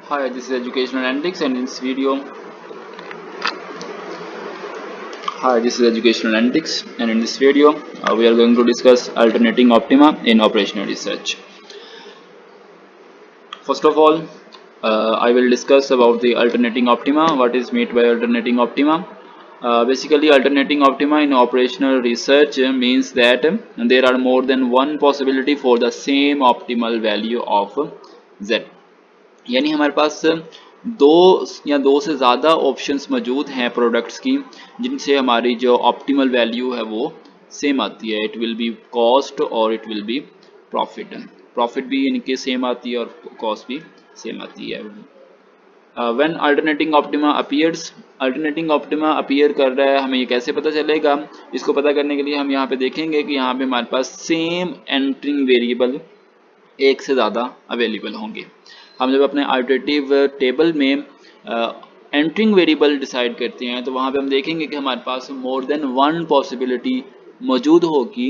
Hi, this is Educational Analytics, and in this video, we are going to discuss alternating optima in operational research. First of all, I will discuss about the alternating optima. What is meant by alternating optima? Basically, alternating optima in operational research means that there are more than one possibility for the same optimal value of z. यानी हमारे पास दो या दो से ज़्यादा options मौजूद हैं products की जिनसे हमारी जो ऑप्टिमल वैल्यू है वो सेम आती है. इट विल बी कॉस्ट और it will be profit. Profit भी इनके सेम आती है और कॉस्ट भी सेम आती है. When alternating optima appears, alternating optima appear कर रहा है, हमें ये कैसे पता चलेगा? इसको पता करने के लिए हम यहाँ पे देखेंगे कि यहाँ पे हमारे पास सेम एंटरिंग वेरिएबल एक से ज़्यादा अवेलेबल होंगे. हम जब अपने अल्टरनेटिव टेबल में एंटरिंग वेरिएबल डिसाइड करते हैं तो वहाँ पे हम देखेंगे कि हमारे पास मोर देन वन पॉसिबिलिटी मौजूद होगी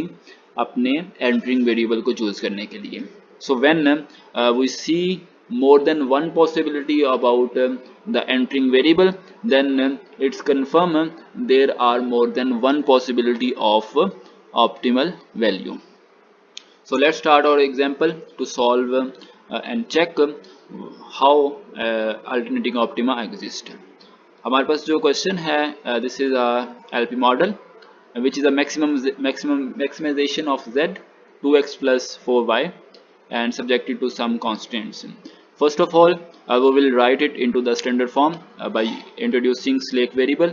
अपने एंटरिंग वेरिएबल को चूज़ करने के लिए. So when we see more than one possibility about the entering variable, then it's confirm there are more than one possibility of optimal value. So let's start our example to solve and check how alternating optima exist. हमारे पास जो question है, this is a LP model which is a maximization of z 2x plus 4y and subjected to some constants. First of all, we will write it into the standard form by introducing select variable.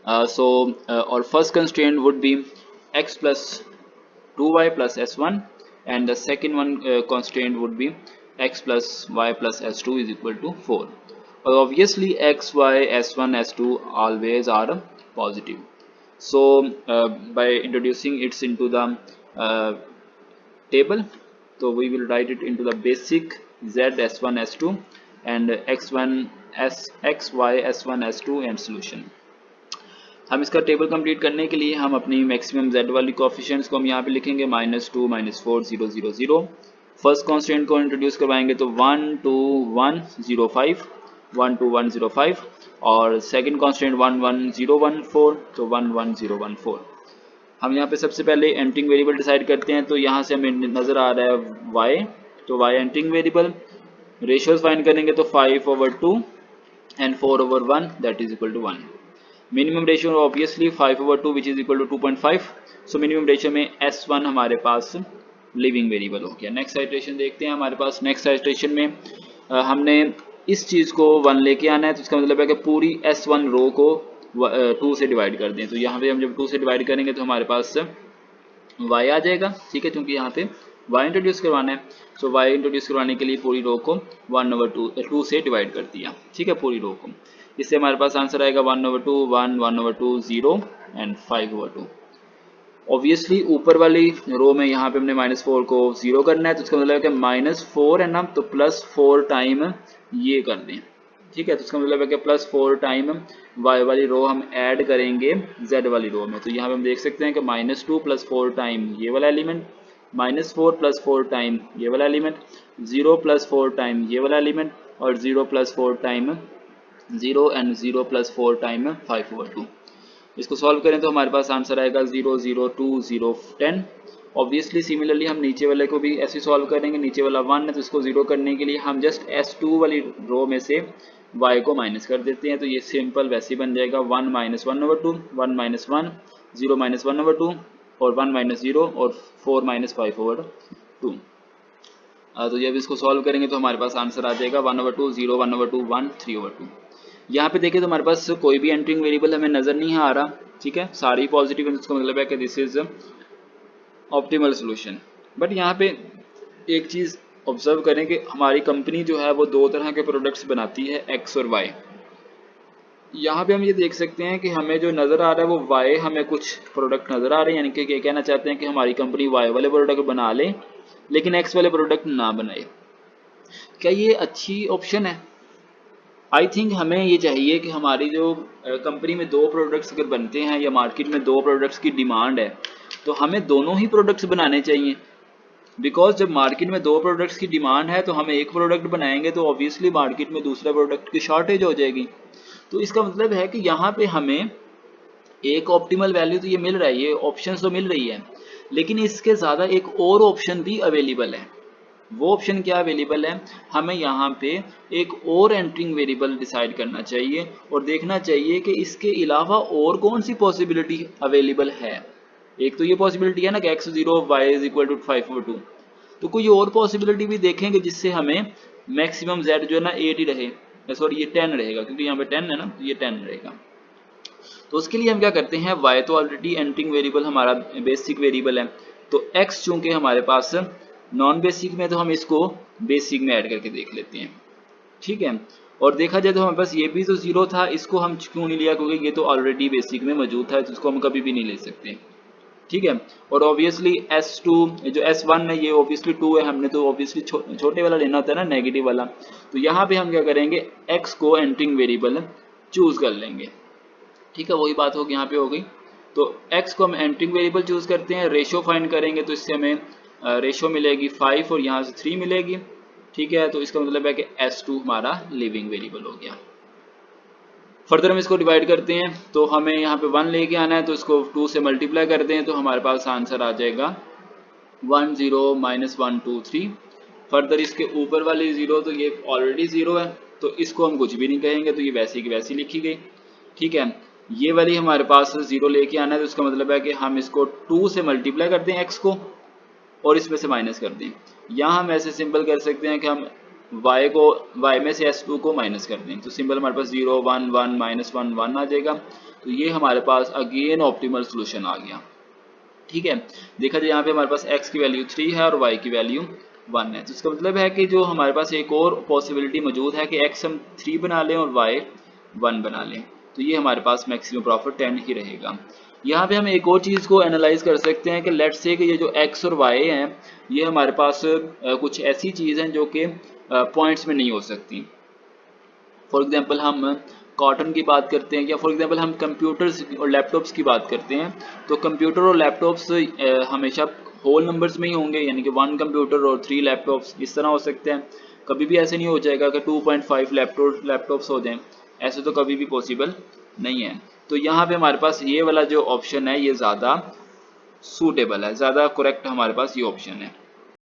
Our first constraint would be x plus 2y plus s1, and the second one constraint would be x plus y plus s2 is equal to 4. Obviously x, y, s1, s2 always are positive. So by introducing it into the table, so we will write it into the basic z s1 s2 and x1 x y s1 s2 and solution. हम इसका table complete करने के लिए हम अपनी maximum z वाली coefficients को हम यहाँ पे लिखेंगे -2 -4 0 0 0. फर्स्ट कांस्टेंट को इंट्रोड्यूस करवाएंगे तो 1 2 1 0 5 1 2 1 0 5 और सेकंड कांस्टेंट 1 1 0 1 4 तो 1 1 0 1 4. हम यहाँ पे सबसे पहले एंटरिंग वेरिएबल डिसाइड करते हैं. तो यहाँ से हमें नज़र आ रहा है y, तो y entering variable. Ratios find करेंगे तो 5/2 and 4/1 that is equal to 1. Minimum ratio obviously 5/2 which is equal to 2.5. So minimum ratio में s1 हमारे पास लिविंग वेरिएबल हो गया. नेक्स्ट साइट्रेशन देखते हैं. हमारे पास नेक्स्ट साइट्रेशन में हमने इस चीज़ को 1 लेके आना है, तो इसका मतलब है कि पूरी s1 रो को 2 से डिवाइड कर दें. तो यहाँ पे हम जब 2 से डिवाइड करेंगे तो हमारे पास y आ जाएगा. ठीक है, क्योंकि यहाँ पे y इंट्रोड्यूस करवाना है. सो y इंट्रोड्यूस करवाने के लिए पूरी रो को 1/2 से डिवाइड कर दिया. ठीक है, पूरी रो को. इससे हमारे पास आंसर आएगा 1/2 1 1/2 0 एंड 5/2. ऑब्वियसली ऊपर वाली रो में यहाँ पे हमने -4 को 0 करना है, तो इसका मतलब है कि -4 है ना, तो +4 टाइम ये कर दें. ठीक है, तो इसका मतलब है कि +4 टाइम y वाली रो हम ऐड करेंगे z वाली रो में. तो यहाँ पे हम देख सकते हैं कि -2 + 4 टाइम ये वाला एलिमेंट, -4 + 4 टाइम ये वाला एलिमेंट, 0 + 4 टाइम ये वाला एलिमेंट और 0 + 4 टाइम 0 एंड 0 + 4 टाइम 5/2. इसको सॉल्व करें तो हमारे पास आंसर आएगा 0 0 2 0 10. ऑब्वियसली सिमिलरली हम नीचे वाले को भी ऐसे सॉल्व करेंगे. नीचे वाला 1 है तो इसको 0 करने के लिए हम जस्ट s2 वाली रो में से y को माइनस कर देते हैं. तो ये सिंपल वैसे ही बन जाएगा 1 - 1/2 1 - 1 0 - 1/2 और 1 - 0 और 4 - 5/2. तो जब इसको सॉल्व करेंगे तो हमारे पास आंसर आ जाएगा 1/2 0 1/2 1 3/2. यहाँ पे देखिए तो हमारे पास कोई भी एंटरिंग वेरिएबल हमें नज़र नहीं आ रहा. ठीक है, सारी पॉजिटिव है, इसका मतलब है कि this is optimal solution. But यहाँ पे एक चीज़ ऑब्जर्व करें कि हमारी कंपनी जो है वो दो तरह के प्रोडक्ट्स बनाती है, एक्स और वाई. यहाँ पे हम ये देख सकते हैं कि हमें जो नज़र आ रहा है वो वाई हमें कुछ प्रोडक्ट नज़र आ रहे हैं, यानी कि ये कहना चाहते हैं कि हमारी कंपनी वाई वाले प्रोडक्ट बना ले लेकिन एक्स वाले प्रोडक्ट ना बनाए. क्या ये अच्छी ऑप्शन है? आई थिंक हमें ये चाहिए कि हमारी जो कंपनी में दो प्रोडक्ट्स अगर बनते हैं या मार्केट में दो प्रोडक्ट्स की डिमांड है तो हमें दोनों ही प्रोडक्ट्स बनाने चाहिए. बिकॉज जब मार्केट में दो प्रोडक्ट्स की डिमांड है तो हम एक प्रोडक्ट बनाएंगे तो ऑब्वियसली मार्केट में दूसरे प्रोडक्ट की शॉर्टेज हो जाएगी। तो इसका मतलब है कि यहाँ पे हमें एक ऑप्टिमल वैल्यू तो ये मिल रहा है, ये ऑप्शन तो मिल रही है, लेकिन इसके ज़्यादा एक और ऑप्शन भी अवेलेबल है। वो ऑप्शन क्या अवेलेबल है, हमें यहाँ पे एक और एंटरिंग वेरिएबल डिसाइड करना चाहिए और देखना चाहिए कि इसके अलावा और कौन सी पॉसिबिलिटी अवेलेबल है। एक तो ये पॉसिबिलिटी है ना कि x0 y is equal to 5/2, तो कोई और पॉसिबिलिटी भी देखेंगे जिससे हमें मैक्सिमम z जो है ना 8 ही रहे, सॉरी ये 10 रहेगा क्योंकि यहाँ पे 10 है ना, तो ये 10 रहेगा। तो उसके लिए हम क्या करते हैं, y तो ऑलरेडी एंटरिंग वेरिएबल हमारा बेसिक वेरिएबल है, तो x चूंकि हमारे पास नॉन बेसिक में तो हम इसको बेसिक में ऐड करके देख लेते हैं, ठीक है। और देखा जाए तो हमारे पास ये भी तो 0 था, इसको हम क्यों नहीं लिया, क्योंकि ये तो ऑलरेडी बेसिक में मौजूद था, तो इसको हम कभी भी नहीं ले सकते, ठीक है। और ऑब्वियसली S2 जो S1 है ये ऑब्वियसली 2 है, हमने तो ऑब्वियसली छोटे वाला लेना होता है ना, नेगेटिव वाला। तो यहाँ पे हम क्या करेंगे, x को एंटरिंग वेरिएबल चूज कर लेंगे, ठीक है, वही बात होगी यहाँ पे हो गई। तो x को हम एंटरिंग वेरिएबल चूज करते हैं, रेशो फाइंड करेंगे तो इससे हमें रेशो मिलेगी 5 और यहाँ से 3 मिलेगी, ठीक है। तो इसका मतलब है कि S2 हमारा लिविंग वेरिएबल हो गया। फर्दर हम इसको डिवाइड करते हैं, तो हमें यहाँ पे 1 लेके आना है, तो इसको 2 से मल्टीप्लाई करते हैं, तो हमारे पास आंसर आ जाएगा 1 0 -1 2 3। फर्दर इसके ऊपर वाली 0 तो ये ऑलरेडी 0 है, तो इसको हम कुछ भी नहीं कहेंगे, तो ये वैसी की वैसी लिखी गई, ठीक है। ये वाली हमारे पास 0 लेके आना है, तो इसका मतलब है कि हम इसको 2 से मल्टीप्लाई करते हैं x को और इसमें से माइनस कर दें। यहाँ हम ऐसे सिंपल कर सकते हैं कि हम y में से S2 को माइनस कर दें, तो सिंपल हमारे पास 0 1 1 -1 1 आ जाएगा। तो ये हमारे पास अगेन ऑप्टिमल सोल्यूशन आ गया, ठीक है। देखा जाए यहाँ पे हमारे पास x की वैल्यू 3 है और y की वैल्यू 1 है, तो इसका मतलब है कि जो हमारे पास एक और पॉसिबिलिटी मौजूद है कि x हम 3 बना लें और y 1 बना लें, तो ये हमारे पास मैक्सिमम प्रॉफिट 10 ही रहेगा। यहाँ पे हम एक और चीज़ को एनालाइज कर सकते हैं कि लेट्स से कि ये जो x और y हैं ये हमारे पास कुछ ऐसी चीज़ हैं जो कि पॉइंट्स में नहीं हो सकती। फॉर एग्जांपल हम कॉटन की बात करते हैं, या फॉर एग्जांपल हम कंप्यूटर्स और लैपटॉप्स की बात करते हैं, तो कंप्यूटर और लैपटॉप्स हमेशा होल नंबर्स में ही होंगे, यानी कि 1 कंप्यूटर और 3 लैपटॉप्स इस तरह हो सकते हैं। कभी भी ऐसे नहीं हो जाएगा कि 2.5 लैपटॉप्स हो जाएं, ऐसे तो कभी भी पॉसिबल नहीं है। तो यहाँ पे हमारे पास ये वाला जो ऑप्शन है ये ज़्यादा सूटेबल है, ज़्यादा करेक्ट हमारे पास ये ऑप्शन है।